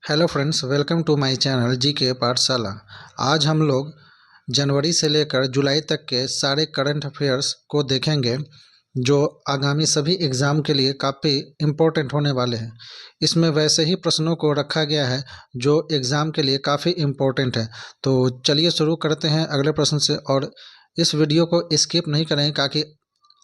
Hello friends, welcome to my channel G K Pathshala. आज हम लोग जनवरी से लेकर जुलाई तक के सारे करंट अफेयर्स को देखेंगे जो आगामी सभी एग्ज़ाम के लिए काफ़ी इम्पोर्टेंट होने वाले हैं। इसमें वैसे ही प्रश्नों को रखा गया है जो एग्ज़ाम के लिए काफ़ी इम्पोर्टेंट है। तो चलिए शुरू करते हैं अगले प्रश्न से, और इस वीडियो को स्किप नहीं करें ताकि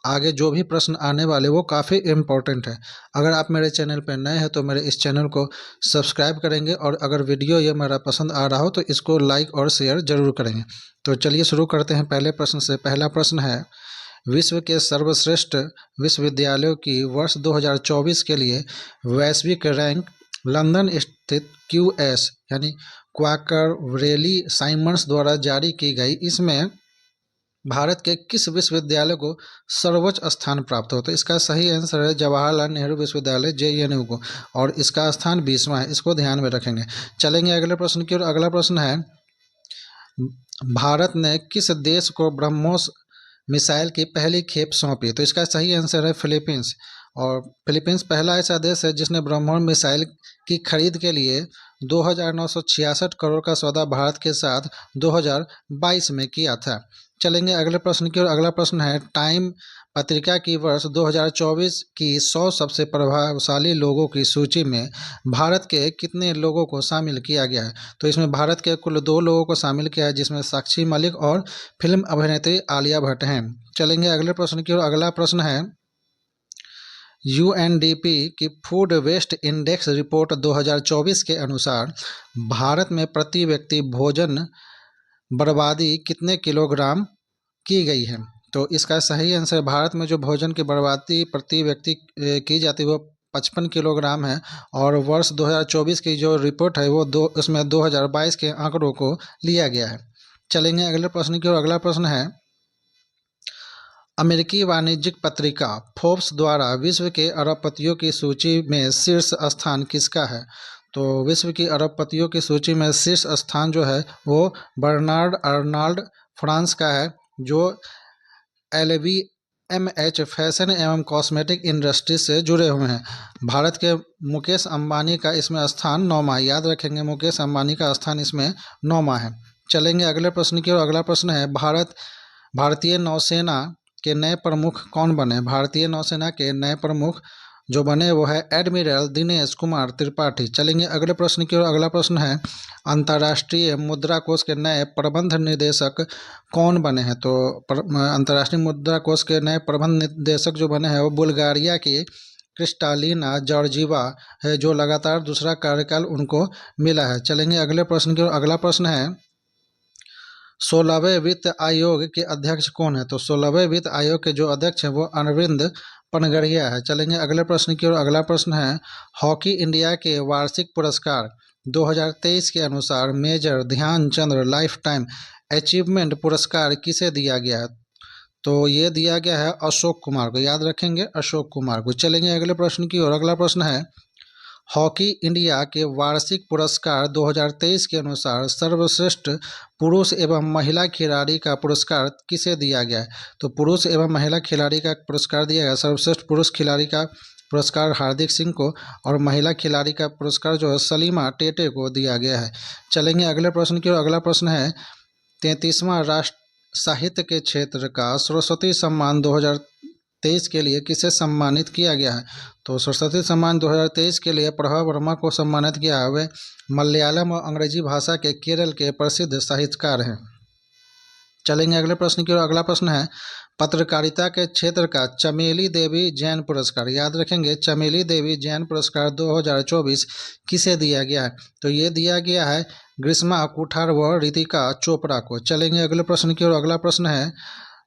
आगे जो भी प्रश्न आने वाले वो काफ़ी इम्पोर्टेंट है। अगर आप मेरे चैनल पर नए हैं तो मेरे इस चैनल को सब्सक्राइब करेंगे, और अगर वीडियो ये मेरा पसंद आ रहा हो तो इसको लाइक और शेयर ज़रूर करेंगे। तो चलिए शुरू करते हैं पहले प्रश्न से। पहला प्रश्न है, विश्व के सर्वश्रेष्ठ विश्वविद्यालयों की वर्ष 2024 के लिए वैश्विक रैंक लंदन स्थित क्यूएस यानी क्वाकरवेली साइमंड्स द्वारा जारी की गई। इसमें भारत के किस विश्वविद्यालय को सर्वोच्च स्थान प्राप्त हो? तो इसका सही आंसर है जवाहरलाल नेहरू विश्वविद्यालय जेएनयू को, और इसका स्थान 20वां है। इसको ध्यान में रखेंगे। चलेंगे अगले प्रश्न की ओर। अगला प्रश्न है, भारत ने किस देश को ब्रह्मोस मिसाइल की पहली खेप सौंपी? तो इसका सही आंसर है फिलीपींस। और फिलीपींस पहला ऐसा देश है जिसने ब्रह्मोस मिसाइल की खरीद के लिए 2,966 करोड़ का सौदा भारत के साथ 2022 में किया था। चलेंगे अगले प्रश्न की ओर। अगला प्रश्न है, टाइम पत्रिका की वर्ष 2024 की 100 सबसे प्रभावशाली लोगों की सूची में भारत के कितने लोगों को शामिल किया गया है? तो इसमें भारत के कुल 2 लोगों को शामिल किया है, जिसमें साक्षी मलिक और फिल्म अभिनेत्री आलिया भट्ट हैं। चलेंगे अगले प्रश्न की ओर। अगला प्रश्न है, यूएनडीपी की फूड वेस्ट इंडेक्स रिपोर्ट 2024 के अनुसार भारत में प्रति व्यक्ति भोजन बर्बादी कितने किलोग्राम की गई है? तो इसका सही आंसर, भारत में जो भोजन की बर्बादी प्रति व्यक्ति की जाती है वो 55 किलोग्राम है। और वर्ष 2024 की जो रिपोर्ट है वो उसमें 2022 के आंकड़ों को लिया गया है। चलेंगे अगले प्रश्न की ओर। अगला प्रश्न है, अमेरिकी वाणिज्यिक पत्रिका फोर्ब्स द्वारा विश्व के अरबपतियों की सूची में शीर्ष स्थान किसका है? तो विश्व की अरबपतियों की सूची में शीर्ष स्थान जो है वो बर्नार्ड अर्नाल्ड फ्रांस का है, जो LVMH फैशन एवं कॉस्मेटिक इंडस्ट्री से जुड़े हुए हैं। भारत के मुकेश अंबानी का इसमें स्थान 9वां है। याद रखेंगे, मुकेश अंबानी का स्थान इसमें 9वां है। चलेंगे अगले प्रश्न की ओर। अगला प्रश्न है, भारतीय नौसेना के नए प्रमुख कौन बने? भारतीय नौसेना के नए प्रमुख जो बने वो है एडमिरल दिनेश कुमार त्रिपाठी। चलेंगे अगले प्रश्न की ओर। अगला प्रश्न है, अंतर्राष्ट्रीय मुद्रा कोष के नए प्रबंध निदेशक कौन बने हैं? तो अंतर्राष्ट्रीय मुद्रा कोष के नए प्रबंध निदेशक जो बने हैं वो बुल्गारिया की क्रिस्टालिना जॉर्जीवा है, जो लगातार दूसरा कार्यकाल उनको मिला है। चलेंगे अगले प्रश्न की ओर। अगला प्रश्न है, 16वें वित्त आयोग के अध्यक्ष कौन है? तो 16वें वित्त आयोग के जो अध्यक्ष हैं वो अरविंद पनगड़िया है। चलेंगे अगले प्रश्न की ओर। अगला प्रश्न है, हॉकी इंडिया के वार्षिक पुरस्कार 2023 के अनुसार major Dhyanchand lifetime achievement पुरस्कार किसे दिया गया है? तो ये दिया गया है अशोक कुमार को। याद रखेंगे, अशोक कुमार को। चलेंगे अगले प्रश्न की ओर। अगला प्रश्न है, हॉकी इंडिया के वार्षिक पुरस्कार 2023 के अनुसार सर्वश्रेष्ठ पुरुष एवं महिला खिलाड़ी का पुरस्कार किसे दिया गया है? तो पुरुष एवं महिला खिलाड़ी का पुरस्कार दिया गया। सर्वश्रेष्ठ पुरुष खिलाड़ी का पुरस्कार हार्दिक सिंह को, और महिला खिलाड़ी का पुरस्कार जो है सलीमा टेटे को दिया गया है। चलेंगे अगले प्रश्न की ओर। अगला प्रश्न है, 33वां राष्ट्र साहित्य के क्षेत्र का सरस्वती सम्मान 2023 के लिए किसे सम्मानित किया गया है? तो सरस्वती सम्मान 2023 के लिए प्रभा वर्मा को सम्मानित किया है। वे मलयालम और अंग्रेजी भाषा के केरल के प्रसिद्ध साहित्यकार हैं। चलेंगे अगले प्रश्न की ओर। अगला प्रश्न है, पत्रकारिता के क्षेत्र का चमेली देवी जैन पुरस्कार, याद रखेंगे, चमेली देवी जैन पुरस्कार 2024 किसे दिया गया है? तो ये दिया गया है ग्रीष्मा कुठार व रितिका चोपड़ा को। चलेंगे अगले प्रश्न की ओर। अगला प्रश्न है,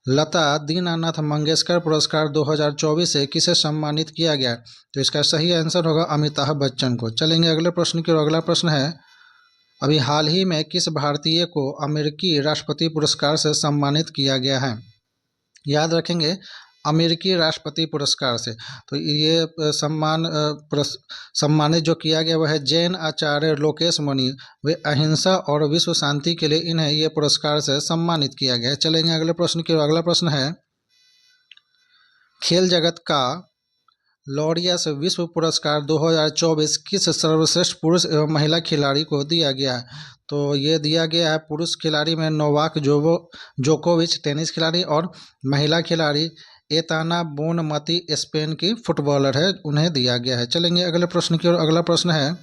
लता दीनानाथ मंगेशकर पुरस्कार 2024 से किसे सम्मानित किया गया? तो इसका सही आंसर होगा अमिताभ बच्चन को। चलेंगे अगले प्रश्न की ओर। अगला प्रश्न है, अभी हाल ही में किस भारतीय को अमेरिकी राष्ट्रपति पुरस्कार से सम्मानित किया गया है? याद रखेंगे, अमेरिकी राष्ट्रपति पुरस्कार से। तो ये सम्मानित जो किया गया वह है जैन आचार्य लोकेश मुनि। वे अहिंसा और विश्व शांति के लिए इन्हें ये पुरस्कार से सम्मानित किया गया है। चलेंगे अगले प्रश्न की ओर। अगला प्रश्न है, खेल जगत का लॉरियस विश्व पुरस्कार 2024 किस सर्वश्रेष्ठ पुरुष एवं महिला खिलाड़ी को दिया गया है? तो ये दिया गया है पुरुष खिलाड़ी में नोवाक जोकोविच टेनिस खिलाड़ी, और महिला खिलाड़ी एताना बोनमती स्पेन की फुटबॉलर है, उन्हें दिया गया है। चलेंगे अगले प्रश्न की ओर। अगला प्रश्न है,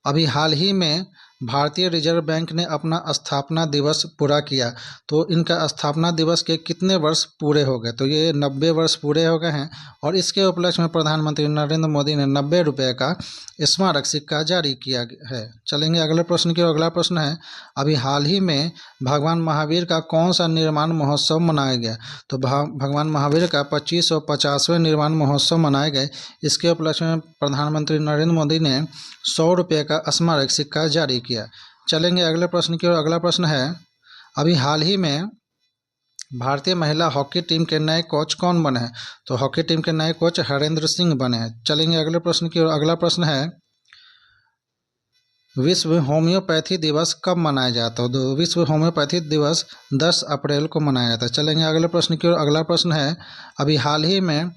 अभी हाल ही में भारतीय रिजर्व बैंक ने अपना स्थापना दिवस पूरा किया, तो इनका स्थापना दिवस के कितने वर्ष पूरे हो गए? तो ये 90 वर्ष पूरे हो गए हैं, और इसके उपलक्ष्य में प्रधानमंत्री नरेंद्र मोदी ने 90 रुपये का स्मारक सिक्का जारी किया है। चलेंगे अगले प्रश्न की ओर। अगला प्रश्न है, अभी हाल ही में भगवान महावीर का कौन सा निर्माण महोत्सव मनाया गया? तो भगवान महावीर का 2550वें निर्माण महोत्सव मनाए गए। इसके उपलक्ष्य में प्रधानमंत्री नरेंद्र मोदी ने 100 रुपये का स्मारक सिक्का जारी किया। चलेंगे अगले प्रश्न की ओर। अगला प्रश्न है, अभी हाल ही में भारतीय महिला हॉकी टीम के नए कोच कौन बने हैं? तो हॉकी टीम के नए कोच हरेंद्र सिंह बने हैं। चलेंगे अगले प्रश्न की ओर। अगला प्रश्न है, विश्व होम्योपैथी दिवस कब मनाया जाता है? तो विश्व होम्योपैथी दिवस 10 अप्रैल को मनाया जाता है। चलेंगे अगले प्रश्न की ओर। अगला प्रश्न है, अभी हाल ही में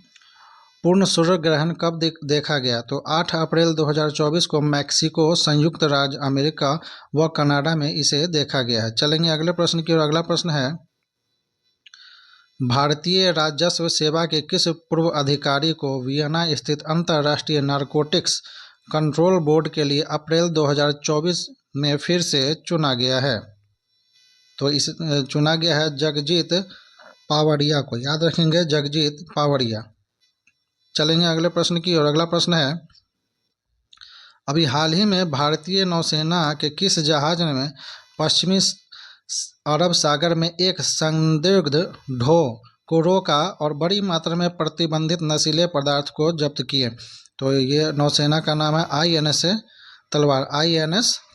पूर्ण सूर्य ग्रहण कब देखा गया? तो 8 अप्रैल 2024 को मैक्सिको, संयुक्त राज्य अमेरिका व कनाडा में इसे देखा गया है। चलेंगे अगले प्रश्न की ओर। अगला प्रश्न है, भारतीय राजस्व सेवा के किस पूर्व अधिकारी को वियना स्थित अंतर्राष्ट्रीय नारकोटिक्स कंट्रोल बोर्ड के लिए अप्रैल 2024 में फिर से चुना गया है? तो इस चुना गया है जगजीत पावड़िया को, याद रखेंगे जगजीत पावड़िया। चलेंगे अगले प्रश्न की ओर। अगला प्रश्न है, अभी हाल ही में भारतीय नौसेना के किस जहाज में पश्चिमी अरब सागर में एक संदिग्ध ढो को रोका और बड़ी मात्रा में प्रतिबंधित नशीले पदार्थ को जब्त किए? तो ये नौसेना का नाम है INS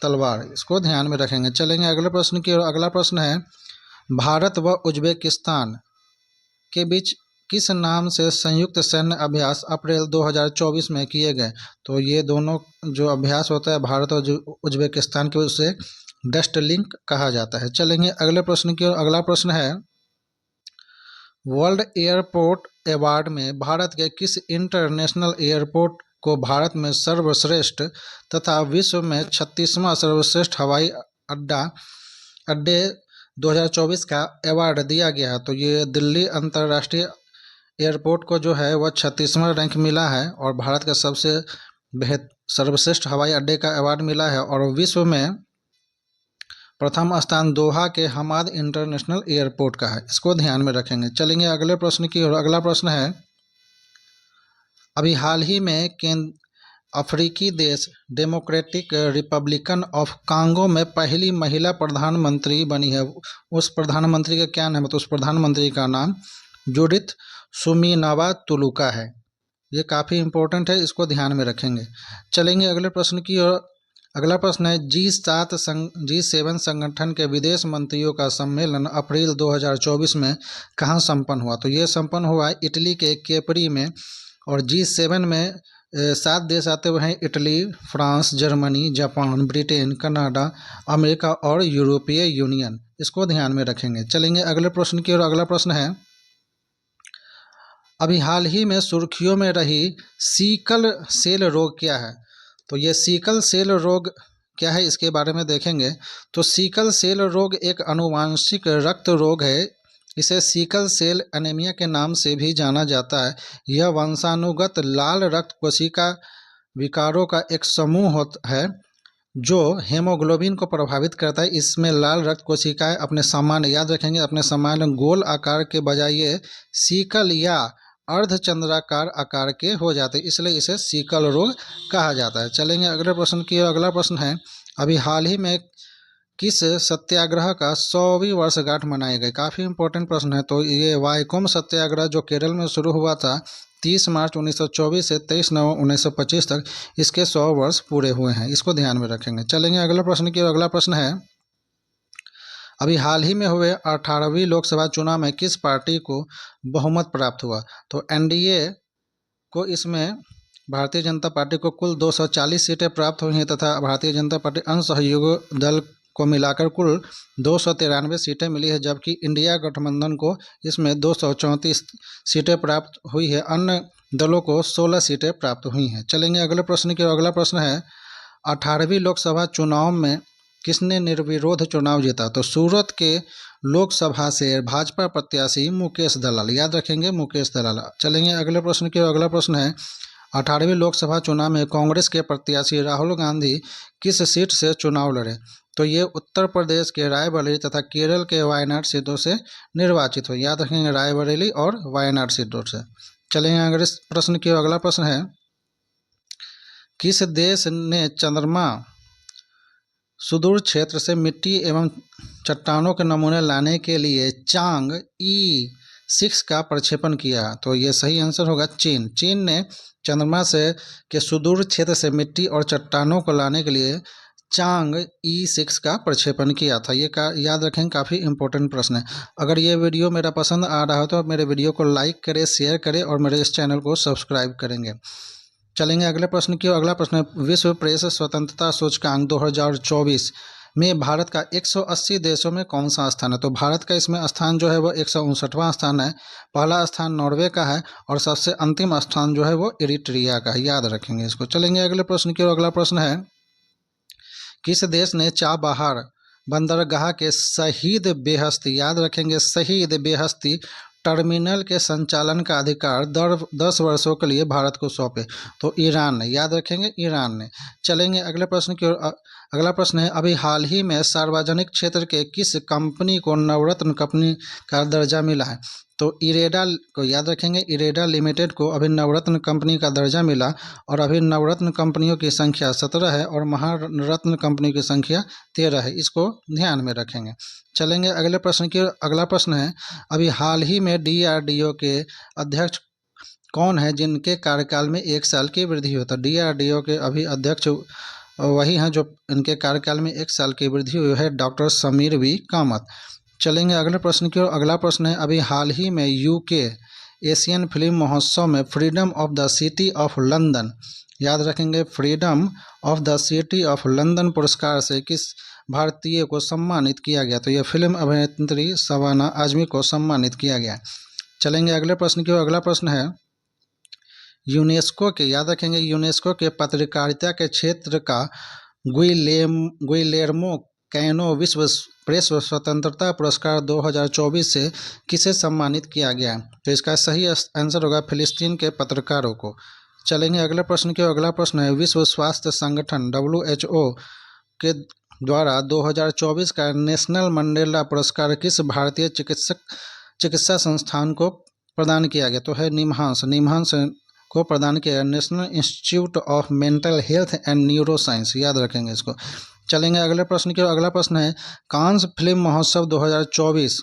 तलवार, इसको ध्यान में रखेंगे। चलेंगे अगले प्रश्न की ओर। अगला प्रश्न है, भारत व उज्बेकिस्तान के बीच किस नाम से संयुक्त सैन्य अभ्यास अप्रैल 2024 में किए गए? तो ये दोनों जो अभ्यास होता है भारत और उज्बेकिस्तान के, उसे डस्ट लिंक कहा जाता है। चलेंगे अगले प्रश्न की ओर। अगला प्रश्न है, वर्ल्ड एयरपोर्ट अवार्ड में भारत के किस इंटरनेशनल एयरपोर्ट को भारत में सर्वश्रेष्ठ तथा विश्व में 36वां सर्वश्रेष्ठ हवाई अड्डे 2024 का अवार्ड दिया गया? तो ये दिल्ली अंतर्राष्ट्रीय एयरपोर्ट को जो है वह 36वां रैंक मिला है, और भारत का सबसे सर्वश्रेष्ठ हवाई अड्डे का अवार्ड मिला है। और विश्व में प्रथम स्थान दोहा के हमाद इंटरनेशनल एयरपोर्ट का है, इसको ध्यान में रखेंगे। चलेंगे अगले प्रश्न की ओर। अगला प्रश्न है, अभी हाल ही में अफ्रीकी देश डेमोक्रेटिक रिपब्लिकन ऑफ कांगो में पहली महिला प्रधानमंत्री बनी है। उस प्रधानमंत्री का क्या नाम है? तो उस प्रधानमंत्री का नाम जूडिथ सुमीनावा तुलुका है। ये काफ़ी इम्पोर्टेंट है, इसको ध्यान में रखेंगे। चलेंगे अगले प्रश्न की ओर। अगला प्रश्न है, G7 संगठन के विदेश मंत्रियों का सम्मेलन अप्रैल 2024 में कहाँ संपन्न हुआ? तो ये संपन्न हुआ इटली के केपरी में, और G7 में 7 देश आते हुए हैं, Italy, France, Germany, Japan, Britain, Canada, America और यूरोपीय यूनियन, इसको ध्यान में रखेंगे। चलेंगे अगले प्रश्न की ओर। अगला प्रश्न है, अभी हाल ही में सुर्खियों में रही सीकल सेल रोग क्या है? तो ये सीकल सेल रोग क्या है, इसके बारे में देखेंगे। तो सीकल सेल रोग एक आनुवांशिक रक्त रोग है। इसे सीकल सेल एनीमिया के नाम से भी जाना जाता है। यह वंशानुगत लाल रक्त कोशिका विकारों का एक समूह है जो हेमोग्लोबिन को प्रभावित करता है। इसमें लाल रक्त कोशिकाएं अपने सामान्य, याद रखेंगे, अपने सामान्य गोल आकार के बजाय ये सीकल या अर्धचंद्राकार आकार के हो जाते हैं, इसलिए इसे सीकल रोग कहा जाता है। चलेंगे अगले प्रश्न की। अगला प्रश्न है, अभी हाल ही में किस सत्याग्रह का 100वीं वर्षगांठ मनाई गई? काफ़ी इंपॉर्टेंट प्रश्न है। तो ये वाइकोम सत्याग्रह जो केरल में शुरू हुआ था 30 मार्च 1924 से 23 नवंबर 1925 तक, इसके 100 वर्ष पूरे हुए हैं, इसको ध्यान में रखेंगे। चलेंगे अगले प्रश्न की। अगला प्रश्न है, अभी हाल ही में हुए 18वीं लोकसभा चुनाव में किस पार्टी को बहुमत प्राप्त हुआ? तो NDA को इसमें भारतीय जनता पार्टी को कुल 240 सीटें प्राप्त हुई हैं, तथा भारतीय जनता पार्टी असहयोगी दल को मिलाकर कुल 293 सीटें मिली है, जबकि इंडिया गठबंधन को इसमें 234 सीटें प्राप्त हुई है। अन्य दलों को 16 सीटें प्राप्त हुई हैं। चलेंगे अगले प्रश्न की ओर। अगला प्रश्न है 18वीं लोकसभा चुनाव में किसने निर्विरोध चुनाव जीता? तो सूरत के लोकसभा से भाजपा प्रत्याशी मुकेश दलाल, याद रखेंगे मुकेश दलाल। चलेंगे अगले प्रश्न की ओर। अगला प्रश्न है 18वीं लोकसभा चुनाव में कांग्रेस के प्रत्याशी राहुल गांधी किस सीट से चुनाव लड़े? तो ये उत्तर प्रदेश के रायबरेली तथा केरल के वायनाड सीटों से निर्वाचित हुए, याद रखेंगे रायबरेली और वायनाड सीटों से। चलेंगे अगले प्रश्न की ओर। अगला प्रश्न है किस देश ने चंद्रमा सुदूर क्षेत्र से मिट्टी एवं चट्टानों के नमूने लाने के लिए चांग E6 का प्रक्षेपण किया? तो ये सही आंसर होगा चीन। चीन ने चंद्रमा से के सुदूर क्षेत्र से मिट्टी और चट्टानों को लाने के लिए चांग E6 का प्रक्षेपण किया था। ये याद रखें, काफ़ी इंपॉर्टेंट प्रश्न है। अगर ये वीडियो मेरा पसंद आ रहा हो तो मेरे वीडियो को लाइक करें, शेयर करें और मेरे इस चैनल को सब्सक्राइब करेंगे। चलेंगे अगले प्रश्न की ओर। अगला प्रश्न है विश्व प्रेस स्वतंत्रता सूचकांक 2024 में भारत का 180 देशों में कौन सा स्थान है? तो भारत का इसमें स्थान जो है वो 159वां स्थान है। पहला स्थान नॉर्वे का है और सबसे अंतिम स्थान जो है वो इरिट्रिया का है, याद रखेंगे इसको। चलेंगे अगले प्रश्न की ओर। अगला प्रश्न है किस देश ने चाबहार बंदरगाह के शहीद बेहस्ती, याद रखेंगे शहीद बेहस्ती टर्मिनल के संचालन का अधिकार 10 वर्षों के लिए भारत को सौंपे? तो ईरान ने, याद रखेंगे ईरान ने। चलेंगे अगले प्रश्न की ओर। अगला प्रश्न है अभी हाल ही में सार्वजनिक क्षेत्र के किस कंपनी को नवरत्न कंपनी का दर्जा मिला है? तो इरेडा को, याद रखेंगे इरेडा लिमिटेड को अभी नवरत्न कंपनी का दर्जा मिला और अभी नवरत्न कंपनियों की संख्या 17 है और महारत्न कंपनी की संख्या 13 है, इसको ध्यान में रखेंगे। चलेंगे अगले प्रश्न की। अगला प्रश्न है अभी हाल ही में DRDO के अध्यक्ष कौन है जिनके कार्यकाल में 1 साल की वृद्धि हुई? तो DRDO के अभी अध्यक्ष वही हैं जो इनके कार्यकाल में 1 साल की वृद्धि हुई है, डॉक्टर समीर V कामत। चलेंगे अगले प्रश्न की ओर। अगला प्रश्न है अभी हाल ही में UK एशियन फिल्म महोत्सव में freedom of the city of London, याद रखेंगे freedom of the city of London पुरस्कार से किस भारतीय को सम्मानित किया गया? तो यह फिल्म अभिनेत्री शबाना आजमी को सम्मानित किया गया। चलेंगे अगले प्रश्न की ओर। अगला प्रश्न है यूनेस्को के, याद रखेंगे यूनेस्को के पत्रकारिता के क्षेत्र का गुइलेर्मो कैनो विश्व प्रेस स्वतंत्रता पुरस्कार 2024 से किसे सम्मानित किया गया? तो इसका सही आंसर होगा फिलिस्तीन के पत्रकारों को। चलेंगे अगले प्रश्न की ओर। अगला प्रश्न है विश्व स्वास्थ्य संगठन WHO के द्वारा 2024 का नेशनल मंडेला पुरस्कार किस भारतीय चिकित्सा संस्थान को प्रदान किया गया? तो है निम्हांस को प्रदान किया, national institute of mental health and neuro science, याद रखेंगे इसको। चलेंगे अगले प्रश्न की ओर। अगला प्रश्न है कांस फिल्म महोत्सव 2024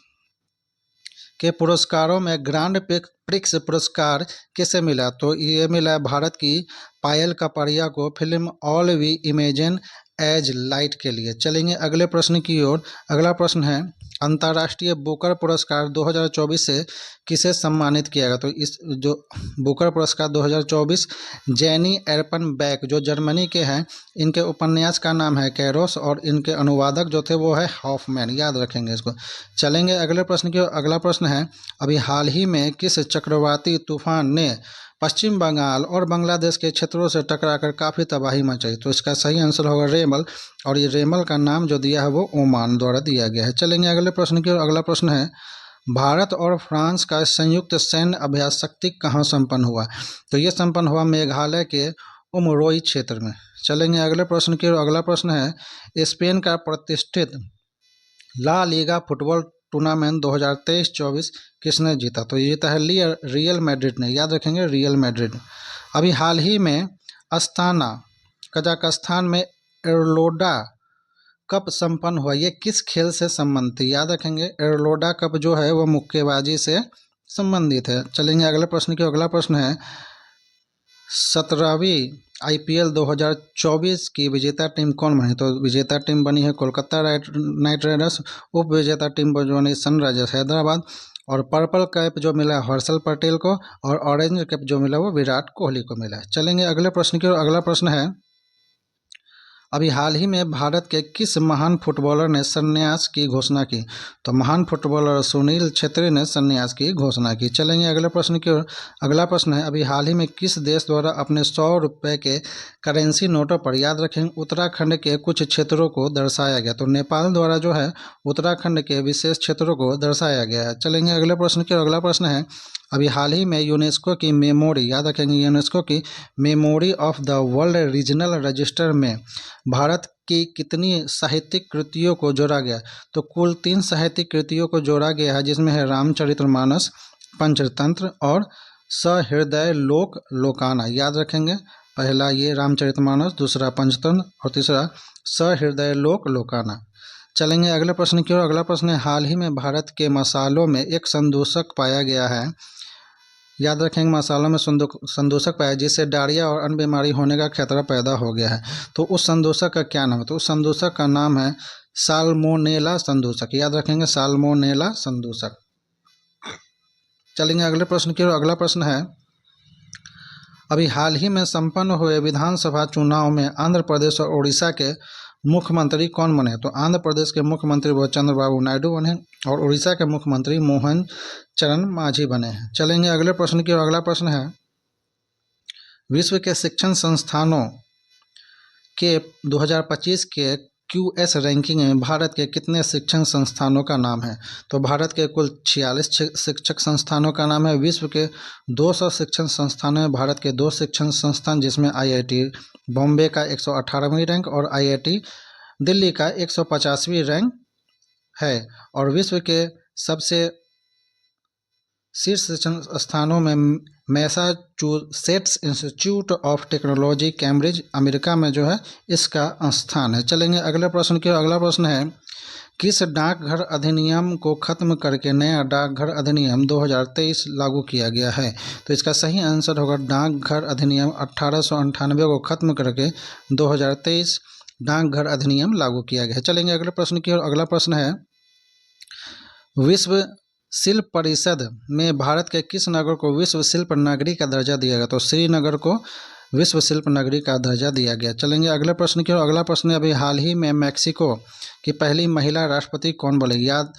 के पुरस्कारों में ग्रांड प्रिक्स पुरस्कार किसे मिला? तो ये मिला भारत की पायल कपाड़िया को film all we imagine as light के लिए। चलेंगे अगले प्रश्न की ओर। अगला प्रश्न है अंतर्राष्ट्रीय बुकर पुरस्कार 2024 से किसे सम्मानित किया गया? तो इस जो बुकर पुरस्कार 2024 जेनी एर्पनबैक जो जर्मनी के हैं, इनके उपन्यास का नाम है कैरोस और इनके अनुवादक जो थे वो है हॉफमैन, याद रखेंगे इसको। चलेंगे अगले प्रश्न की ओर। अगला प्रश्न है अभी हाल ही में किस चक्रवाती तूफान ने पश्चिम बंगाल और बांग्लादेश के क्षेत्रों से टकराकर काफ़ी तबाही मचाई? तो इसका सही आंसर होगा रेमल, और ये रेमल का नाम जो दिया है वो ओमान द्वारा दिया गया है। चलेंगे अगले प्रश्न की ओर। अगला प्रश्न है भारत और फ्रांस का संयुक्त सैन्य अभ्यास शक्ति कहाँ संपन्न हुआ? तो ये संपन्न हुआ मेघालय के उमरोई क्षेत्र में। चलेंगे अगले प्रश्न की ओर। अगला प्रश्न है स्पेन का प्रतिष्ठित ला लीगा फुटबॉल टूर्नामेंट 2023-24 किसने जीता? तो ये जीता है रियल मैड्रिड ने, याद रखेंगे रियल मैड्रिड। अभी हाल ही में अस्ताना कजाकिस्तान में एर्लोडा कप संपन्न हुआ, ये किस खेल से संबंधित? याद रखेंगे एर्लोडा कप जो है वो मुक्केबाजी से संबंधित है। चलेंगे अगले प्रश्न की। अगला प्रश्न है 17वीं IPL 2024 की विजेता टीम कौन बनी? तो विजेता टीम बनी है कोलकाता नाइट राइडर्स, उप विजेता टीम बनी सनराइजर्स हैदराबाद, और पर्पल कैप जो मिला हर्षल पटेल को और ऑरेंज कैप जो मिला वो विराट कोहली को मिला है। चलेंगे अगले प्रश्न की ओर। अगला प्रश्न है अभी हाल ही में भारत के किस महान फुटबॉलर ने संन्यास की घोषणा की? तो महान फुटबॉलर सुनील छेत्री ने संन्यास की घोषणा की। चलेंगे अगले प्रश्न की ओर। अगला प्रश्न है, अभी हाल ही में किस देश द्वारा अपने 100 रुपये के करेंसी नोटों पर, याद रखेंगे, उत्तराखंड के कुछ क्षेत्रों को दर्शाया गया? तो नेपाल द्वारा जो है उत्तराखंड के विशेष क्षेत्रों को दर्शाया गया है। चलेंगे अगले प्रश्न की ओर। अगला प्रश्न है, अभी हाल ही में यूनेस्को की मेमोरी, याद रखेंगे, यूनेस्को की memory of the world regional register में भारत की कितनी साहित्यिक कृतियों को जोड़ा गया? तो कुल 3 साहित्यिक कृतियों को जोड़ा गया है, जिसमें है रामचरितमानस, पंचतंत्र और सहृदय लोक लोकाना। याद रखेंगे, पहला ये रामचरितमानस, दूसरा पंचतंत्र और तीसरा सहृदय लोक लोकाना। चलेंगे अगले प्रश्न की ओर। अगला प्रश्न है, हाल ही में भारत के मसालों में एक संदूषक पाया गया है, याद रखेंगे, मसालों में संदूषक पाया जिससे डायरिया और अन्य बीमारी होने का खतरा पैदा हो गया है। तो उस संदूषक का क्या नाम है? तो उस संदूषक का नाम है साल्मोनेला संदूषक। याद रखेंगे, साल्मोनेला संदूषक। चलेंगे अगले प्रश्न की ओर। अगला प्रश्न है, अभी हाल ही में संपन्न हुए विधानसभा चुनाव में आंध्र प्रदेश और उड़ीसा के मुख्यमंत्री कौन बने? तो आंध्र प्रदेश के मुख्यमंत्री वो चंद्रबाबू नायडू बने और उड़ीसा के मुख्यमंत्री मोहन चरण मांझी बने हैं। चलेंगे अगले प्रश्न की ओर। अगला प्रश्न है, विश्व के शिक्षण संस्थानों के 2025 के QS रैंकिंग में भारत के कितने शिक्षण संस्थानों का नाम है? तो भारत के कुल 46 शिक्षक संस्थानों का नाम है। विश्व के 200 शिक्षण संस्थानों में भारत के 2 शिक्षण संस्थान, जिसमें IIT बॉम्बे का 118वीं रैंक और IIT दिल्ली का 150वीं रैंक है। और विश्व के सबसे शीर्ष शिक्षण स्थानों में Massachusetts institute of technology Cambridge America में जो है इसका स्थान है। चलेंगे अगले प्रश्न की ओर। अगला प्रश्न है, किस डाकघर अधिनियम को खत्म करके नया डाकघर अधिनियम 2023 लागू किया गया है? तो इसका सही आंसर होगा डाकघर अधिनियम 1898 को खत्म करके 2023 डाकघर अधिनियम लागू किया गया है। चलेंगे अगले प्रश्न की ओर। अगला प्रश्न है, विश्व शिल्प परिषद में भारत के किस नगर को विश्व शिल्प नगरी का दर्जा दिया गया? तो श्रीनगर को विश्व शिल्प नगरी का दर्जा दिया गया। चलेंगे अगले प्रश्न की ओर। अगला प्रश्न है, अभी हाल ही में मैक्सिको की पहली महिला राष्ट्रपति कौन बनी? याद,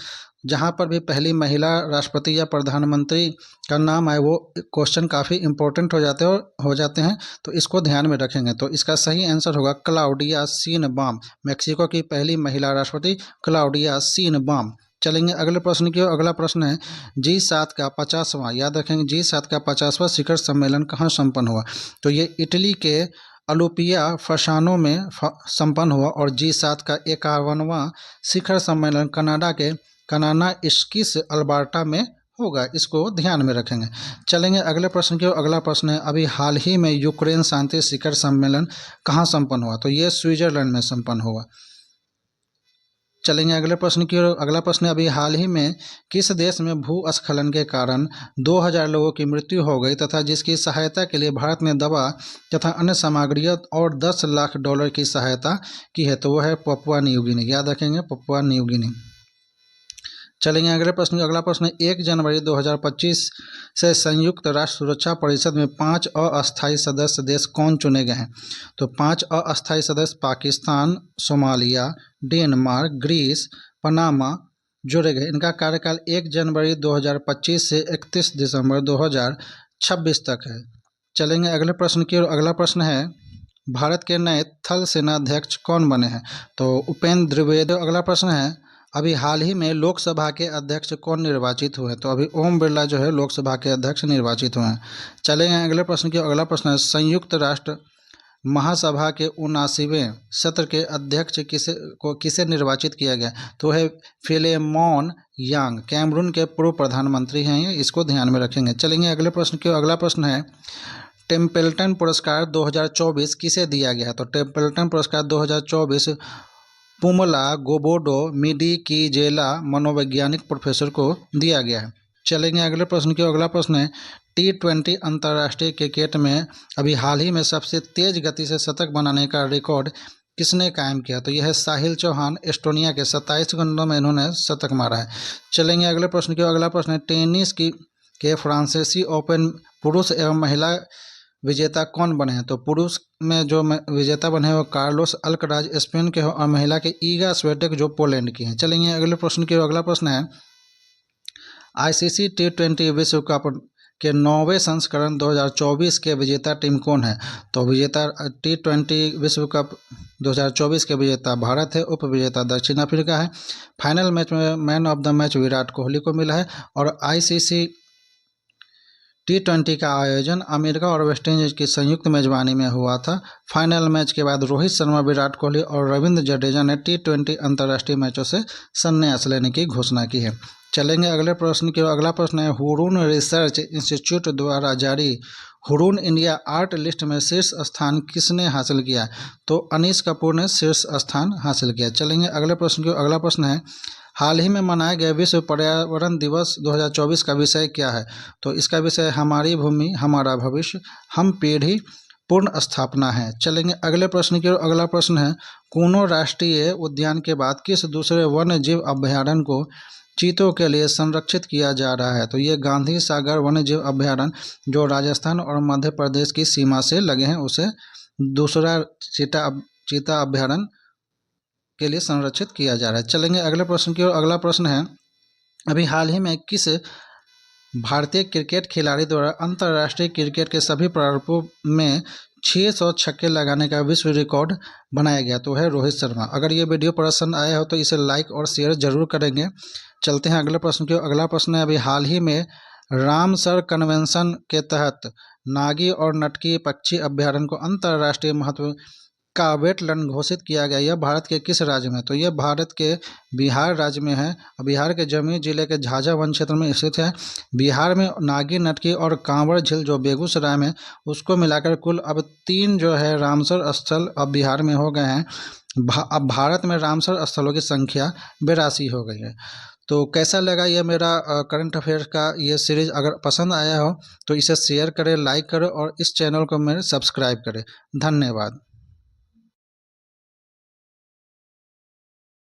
जहाँ पर भी पहली महिला राष्ट्रपति या प्रधानमंत्री का नाम आए वो क्वेश्चन काफ़ी इंपॉर्टेंट हो जाते हैं, तो इसको ध्यान में रखेंगे। तो इसका सही आंसर होगा क्लाउडिया शीनबाम। मैक्सिको की पहली महिला राष्ट्रपति क्लाउडिया शीनबाम। चलेंगे अगले प्रश्न की ओर। अगला प्रश्न है, G7 का 50वां, याद रखेंगे, G7 का 50वां शिखर सम्मेलन कहाँ संपन्न हुआ? तो ये इटली के अलुपिया फसानो में संपन्न हुआ। और G7 का 51वां शिखर सम्मेलन कनाडा के कनाना इस्किस अल्बर्टा में होगा। इसको ध्यान में रखेंगे। चलेंगे अगले प्रश्न की ओर। अगला प्रश्न है, अभी हाल ही में यूक्रेन शांति शिखर सम्मेलन कहाँ संपन्न हुआ? तो ये स्विट्जरलैंड में संपन्न हुआ। चलेंगे अगले प्रश्न की ओर। अगला प्रश्न है, अभी हाल ही में किस देश में भूस्खलन के कारण 2000 लोगों की मृत्यु हो गई तथा जिसकी सहायता के लिए भारत ने दवा तथा अन्य सामग्रियों और $10 लाख की सहायता की है? तो वह है पपुआ न्यू गिनी। याद रखेंगे, पपुआ न्यू गिनी। चलेंगे अगले प्रश्न। अगला प्रश्न है, 1 जनवरी 2025 से संयुक्त राष्ट्र सुरक्षा परिषद में 5 अस्थायी सदस्य देश कौन चुने गए हैं? तो 5 अस्थायी सदस्य Pakistan, Somalia, Denmark, Greece, Panama जोड़े गए। इनका कार्यकाल 1 जनवरी 2025 से 31 दिसंबर 2026 तक है। चलेंगे अगले प्रश्न की ओर। अगला प्रश्न है, भारत के नए थल सेनाध्यक्ष कौन बने हैं? तो उपेंद्र द्विवेदी। अगला प्रश्न है, अभी हाल ही में लोकसभा के अध्यक्ष कौन निर्वाचित हुए? तो अभी ओम बिरला जो है लोकसभा के अध्यक्ष निर्वाचित हुए हैं। चलेंगे अगले प्रश्न की। अगला प्रश्न है, संयुक्त राष्ट्र महासभा के 79वें सत्र के अध्यक्ष किसे निर्वाचित किया गया? तो है फिलेमोन यांग, कैमरून के पूर्व प्रधानमंत्री हैं ये, इसको ध्यान में रखेंगे। चलेंगे अगले प्रश्न की। अगला प्रश्न है, टेम्पल्टन पुरस्कार 2024 किसे दिया गया? तो टेम्पल्टन पुरस्कार 2024 पुमला गोबोडो मिडीकीजेला मनोवैज्ञानिक प्रोफेसर को दिया गया है। चलेंगे अगले प्रश्न की। अगला प्रश्न है, T20 अंतर्राष्ट्रीय क्रिकेट में अभी हाल ही में सबसे तेज गति से शतक बनाने का रिकॉर्ड किसने कायम किया? तो यह है साहिल चौहान, एस्टोनिया के 27 गेंदों में इन्होंने शतक मारा है। चलेंगे अगले प्रश्न की। अगला प्रश्न है, टेनिस के फ्रांसीसी ओपन पुरुष एवं महिला विजेता कौन बने हैं? तो पुरुष में जो विजेता बने हैं वो कार्लोस अल्कराज स्पेन के हो और महिला के ईगा स्विएटेक जो पोलैंड की हैं। चलेंगे अगले प्रश्न की ओर। अगला प्रश्न है आईसीसी T20 विश्व कप के 9वें संस्करण 2024 के विजेता टीम कौन है? तो विजेता T20 विश्व कप 2024 के विजेता भारत है, उप विजेता दक्षिण अफ्रीका है। फाइनल मैच में man of the match Virat Kohli को मिला है और आईसीसी T20 का आयोजन अमेरिका और वेस्टइंडीज की संयुक्त मेजबानी में हुआ था। फाइनल मैच के बाद रोहित शर्मा, विराट कोहली और रविंद्र जडेजा ने T20 अंतर्राष्ट्रीय मैचों से संन्यास लेने की घोषणा की है। चलेंगे अगले प्रश्न की ओर। अगला प्रश्न है हुरून रिसर्च इंस्टीट्यूट द्वारा जारी हुरून इंडिया आर्ट लिस्ट में शीर्ष स्थान किसने हासिल किया? तो अनीश कपूर ने शीर्ष स्थान हासिल किया। चलेंगे अगले प्रश्न की ओर। अगला प्रश्न है हाल ही में मनाया गया विश्व पर्यावरण दिवस 2024 का विषय क्या है? तो इसका विषय हमारी भूमि हमारा भविष्य, हम पीढ़ी पूर्ण स्थापना है। चलेंगे अगले प्रश्न की ओर। अगला प्रश्न है कूनो राष्ट्रीय उद्यान के बाद किस दूसरे वन्य जीव अभ्यारण्य को चीतों के लिए संरक्षित किया जा रहा है? तो ये गांधी सागर वन्य जीव अभ्यारण्य जो राजस्थान और मध्य प्रदेश की सीमा से लगे हैं उसे दूसरा चीता अभ्यारण्य के लिए संरक्षित किया जा रहा है। चलेंगे अगले प्रश्न की ओर। अगला प्रश्न है अभी हाल ही में किस भारतीय क्रिकेट खिलाड़ी द्वारा अंतर्राष्ट्रीय क्रिकेट के सभी प्रारूपों में 600 छक्के लगाने का विश्व रिकॉर्ड बनाया गया? तो है रोहित शर्मा। अगर ये वीडियो पसंद आया हो तो इसे लाइक और शेयर जरूर करेंगे। चलते हैं अगले प्रश्न की ओर। अगला प्रश्न है अभी हाल ही में रामसर कन्वेंशन के तहत नागी और नटकी पक्षी अभ्यारण्य को अंतर्राष्ट्रीय महत्व का वेटलैंड घोषित किया गया। यह भारत के किस राज्य में? तो यह भारत के बिहार राज्य में है। बिहार के जमुई जिले के झाझा वन क्षेत्र में स्थित है। बिहार में नागी, नटकी और कांवड़ झील जो बेगूसराय में, उसको मिलाकर कुल अब 3 जो है रामसर स्थल अब बिहार में हो गए हैं। अब भारत में रामसर स्थलों की संख्या 82 हो गई है। तो कैसा लगा ये मेरा करंट अफेयर्स का ये सीरीज़? अगर पसंद आया हो तो इसे शेयर करें, लाइक करें और इस चैनल को मेरे सब्सक्राइब करें। धन्यवाद।